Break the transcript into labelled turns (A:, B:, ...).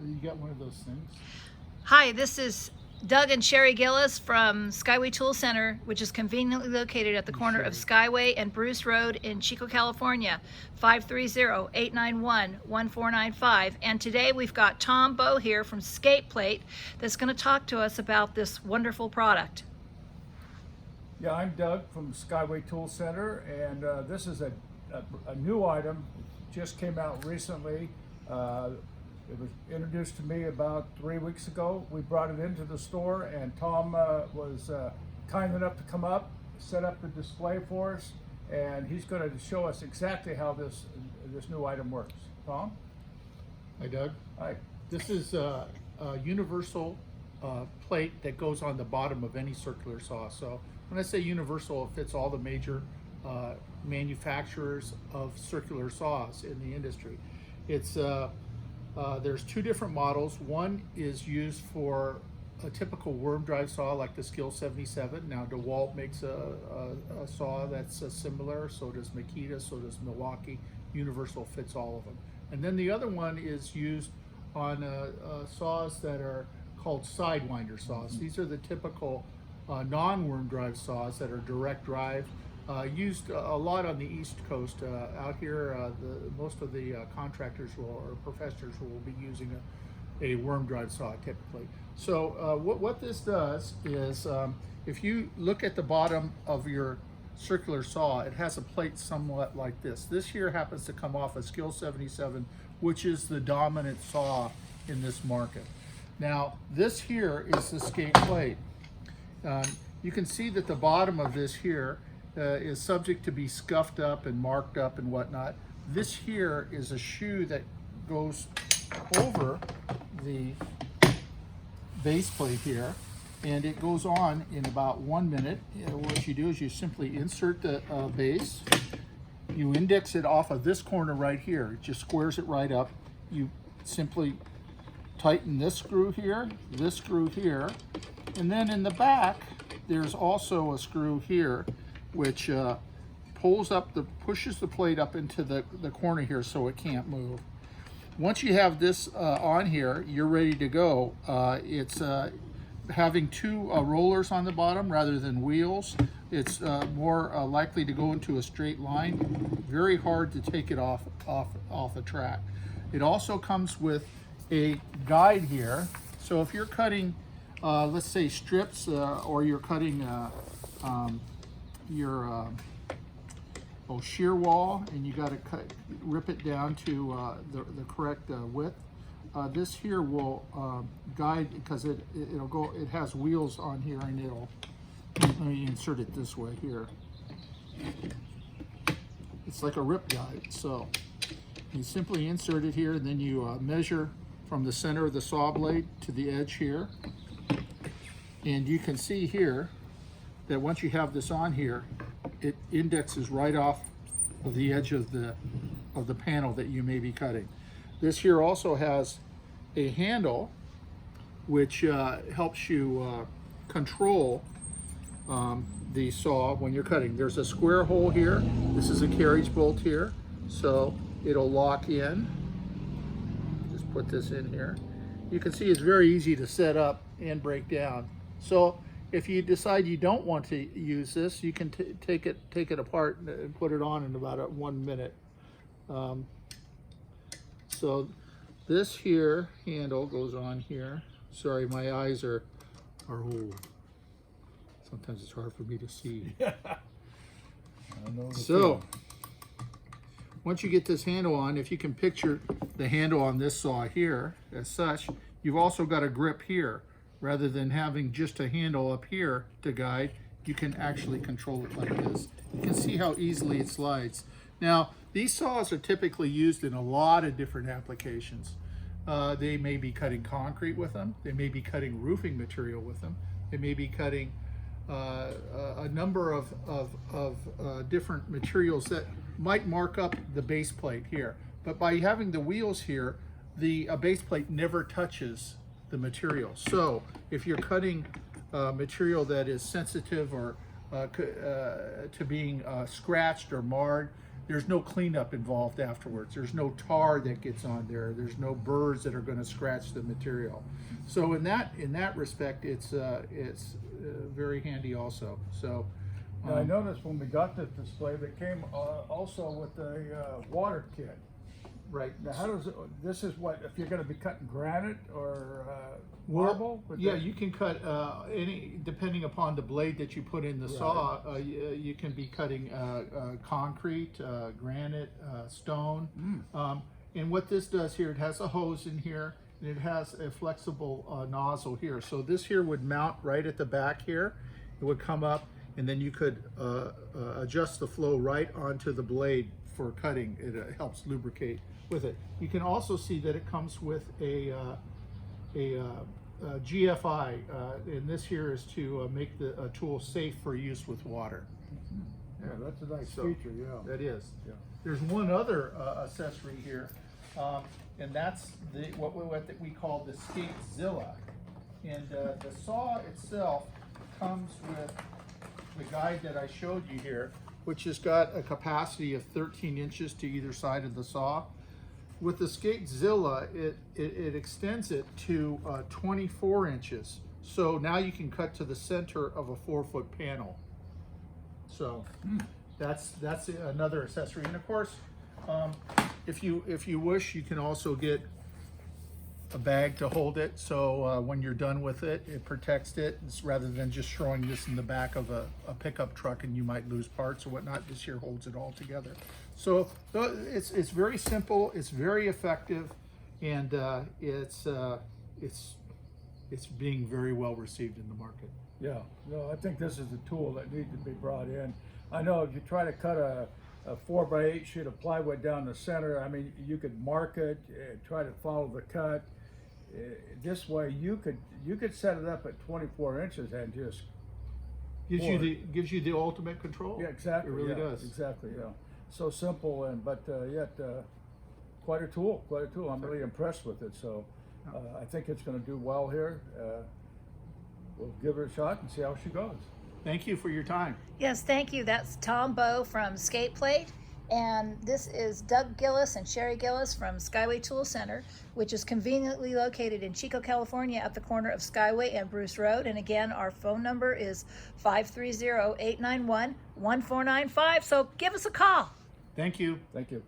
A: You got one of those things?
B: Hi, this is Doug and Sherry Gillis from Skyway Tool Center, which is conveniently located at the corner of Skyway and Bruce Road in Chico, California, 530-891-1495. And today we've got Thom Bow here from Skateplate that's going to talk to us about this wonderful product.
A: Yeah, I'm Doug from Skyway Tool Center, and this is a new item. It just came out recently. It was introduced to me about 3 weeks ago. We brought it into the store, and Thom was kind enough to come up, set up the display for us, and he's going to show us exactly how this new item works. Thom?
C: Hi, Doug.
A: Hi.
C: This is a universal plate that goes on the bottom of any circular saw. So when I say universal, it fits all the major manufacturers of circular saws in the industry. It's there's two different models. One is used for a typical worm drive saw like the Skillis 77. Now DeWalt makes a saw that's similar, so does Makita, so does Milwaukee. Universal fits all of them. And then the other one is used on saws that are called sidewinder saws. These are the typical non-worm drive saws that are direct drive. Used a lot on the East Coast. Out here, most of the contractors or professors will be using a worm drive saw typically. So what this does is, if you look at the bottom of your circular saw, it has a plate somewhat like this. This here happens to come off a Skillis 77, which is the dominant saw in this market. Now, this here is the Skateplate. You can see that the bottom of this here is subject to be scuffed up and marked up and whatnot. This here is a shoe that goes over the base plate here, and it goes on in about 1 minute. What you do is you simply insert the base, you index it off of this corner right here, it just squares it right up. You simply tighten this screw here, and then in the back there's also a screw here which pushes the plate up into the corner here so it can't move. Once you have this on here, you're ready to go. It's having two rollers on the bottom rather than wheels. It's more likely to go into a straight line. Very hard to take it off the track. It also comes with a guide here. So if you're cutting, let's say strips, or you're cutting your shear wall, and you got to rip it down to the correct width. This here will guide, because it has wheels on here, and let me insert it this way here. It's like a rip guide. So you simply insert it here, and then you measure from the center of the saw blade to the edge here, and you can see here that once you have this on here, it indexes right off of the edge of the panel that you may be cutting. This here also has a handle which helps you control the saw when you're cutting. There's a square hole here. This is a carriage bolt here, so it'll lock in. Just put this in here. You can see it's very easy to set up and break down. So if you decide you don't want to use this, you can take it apart and put it on in about 1 minute. So this here handle goes on here. Sorry, my eyes are old. Sometimes it's hard for me to see. So once you get this handle on, if you can picture the handle on this saw here as such, you've also got a grip here. Rather than having just a handle up here to guide, you can actually control it like this. You can see how easily it slides. Now, these saws are typically used in a lot of different applications. They may be cutting concrete with them. They may be cutting roofing material with them. They may be cutting a number of different materials that might mark up the base plate here. But by having the wheels here, the base plate never touches the material. So if you're cutting material that is sensitive or to being scratched or marred, there's no cleanup involved afterwards. There's no tar that gets on there. There's no burrs that are going to scratch the material. So in that respect, it's very handy also. So
A: Now, I noticed when we got this display, that came also with a water kit.
C: right.
A: Now, how does this is what if you're going to be cutting granite or marble? Would
C: Yeah,
A: that-
C: you can cut any, depending upon the blade that you put in the saw. You can be cutting concrete, granite, stone. And what this does here, it has a hose in here, and it has a flexible nozzle here. So this here would mount right at the back here. It would come up, and then you could adjust the flow right onto the blade for cutting. It helps lubricate with it. You can also see that it comes with a GFI, and this here is to make the tool safe for use with water.
A: Yeah, that's a nice
C: So,
A: feature. Yeah.
C: That is.
A: Yeah.
C: There's one other accessory here, and that's what we call the Skatezilla. And the saw itself comes with the guide that I showed you here, which has got a capacity of 13 inches to either side of the saw. With the Skatezilla, it extends it to 24 inches. So now you can cut to the center of a 4-foot panel. So that's another accessory. And of course, if you wish, you can also get a bag to hold it. So when you're done with it, it protects it. It's rather than just throwing this in the back of a pickup truck and you might lose parts or whatnot. This here holds it all together. So it's very simple. It's very effective, and it's being very well received in the market.
A: Yeah, no, I think this is a tool that needs to be brought in. I know if you try to cut a 4x8 sheet of plywood down the center, I mean, you could mark it, try to follow the cut. This way, you could set it up at 24 inches and just
C: Gives you the ultimate control.
A: yeah, exactly.
C: It really
A: yeah,
C: does.
A: exactly. Yeah, so simple and but yet quite a tool. Quite a tool. I'm really impressed with it. So I think it's going to do well here. We'll give her a shot and see how she goes.
C: Thank you for your time.
B: Yes, thank you. That's Thom Bow from Skateplate. And this is Doug Gillis and Sherry Gillis from Skyway Tool Center, which is conveniently located in Chico, California at the corner of Skyway and Bruce Road. And again, our phone number is 530-891-1495. So give us a call.
C: Thank you.
A: Thank you.